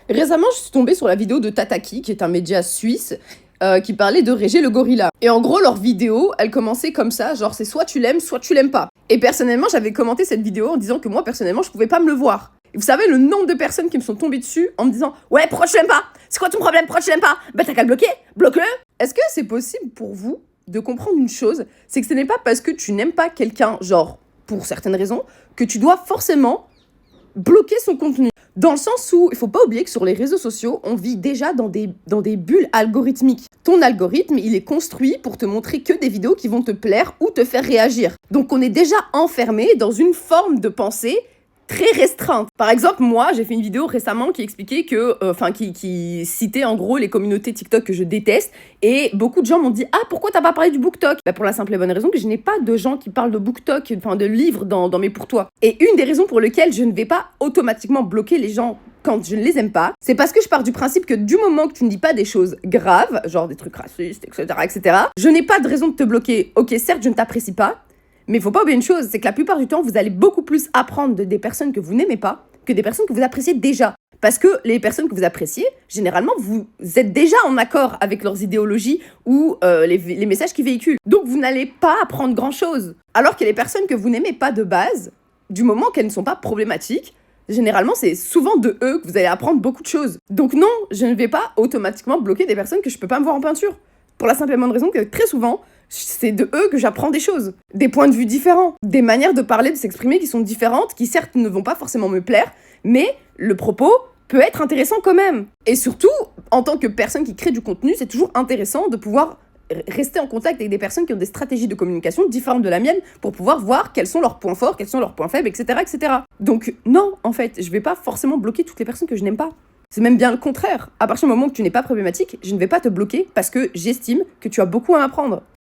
Récemment, je suis tombée sur la vidéo de Tataki, qui est un média suisse, qui parlait de Régé le gorilla. Et en gros, leur vidéo, elle commençait comme ça, genre c'est soit tu l'aimes pas. Et personnellement, j'avais commenté cette vidéo en disant que moi, personnellement, je pouvais pas me le voir. Et vous savez le nombre de personnes qui me sont tombées dessus en me disant « Ouais, pourquoi tu l'aimes pas? C'est quoi ton problème? Pourquoi tu l'aimes pas? Bah t'as qu'à le bloquer, bloque-le !» Est-ce que c'est possible pour vous de comprendre une chose? C'est que ce n'est pas parce que tu n'aimes pas quelqu'un, genre, pour certaines raisons, que tu dois forcément bloquer son contenu. Dans le sens où, il faut pas oublier que sur les réseaux sociaux, on vit déjà dans des bulles algorithmiques. Ton algorithme, il est construit pour te montrer que des vidéos qui vont te plaire ou te faire réagir. Donc on est déjà enfermé dans une forme de pensée très restreinte. Par exemple, moi, j'ai fait une vidéo récemment qui expliquait que, qui citait en gros les communautés TikTok que je déteste, et beaucoup de gens m'ont dit « Ah, pourquoi t'as pas parlé du BookTok ?» Pour la simple et bonne raison que je n'ai pas de gens qui parlent de BookTok, de livres dans mes pour toi. Et une des raisons pour lesquelles je ne vais pas automatiquement bloquer les gens quand je ne les aime pas, c'est parce que je pars du principe que du moment que tu ne dis pas des choses graves, genre des trucs racistes, etc., je n'ai pas de raison de te bloquer. Ok, certes, je ne t'apprécie pas, mais il faut pas oublier une chose, c'est que la plupart du temps, vous allez beaucoup plus apprendre des personnes que vous n'aimez pas que des personnes que vous appréciez déjà. Parce que les personnes que vous appréciez, généralement, vous êtes déjà en accord avec leurs idéologies ou les messages qu'ils véhiculent. Donc, vous n'allez pas apprendre grand-chose. Alors que les personnes que vous n'aimez pas de base, du moment qu'elles ne sont pas problématiques, généralement, c'est souvent de eux que vous allez apprendre beaucoup de choses. Donc non, je ne vais pas automatiquement bloquer des personnes que je peux pas me voir en peinture. Pour la simple et bonne raison que très souvent, c'est de eux que j'apprends des choses. Des points de vue différents, des manières de parler, de s'exprimer qui sont différentes, qui certes ne vont pas forcément me plaire, mais le propos peut être intéressant quand même. Et surtout, en tant que personne qui crée du contenu, c'est toujours intéressant de pouvoir rester en contact avec des personnes qui ont des stratégies de communication différentes de la mienne pour pouvoir voir quels sont leurs points forts, quels sont leurs points faibles, etc., etc. Donc non, en fait, je vais pas forcément bloquer toutes les personnes que je n'aime pas. C'est même bien le contraire. À partir du moment où tu n'es pas problématique, je ne vais pas te bloquer parce que j'estime que tu as beaucoup à apprendre.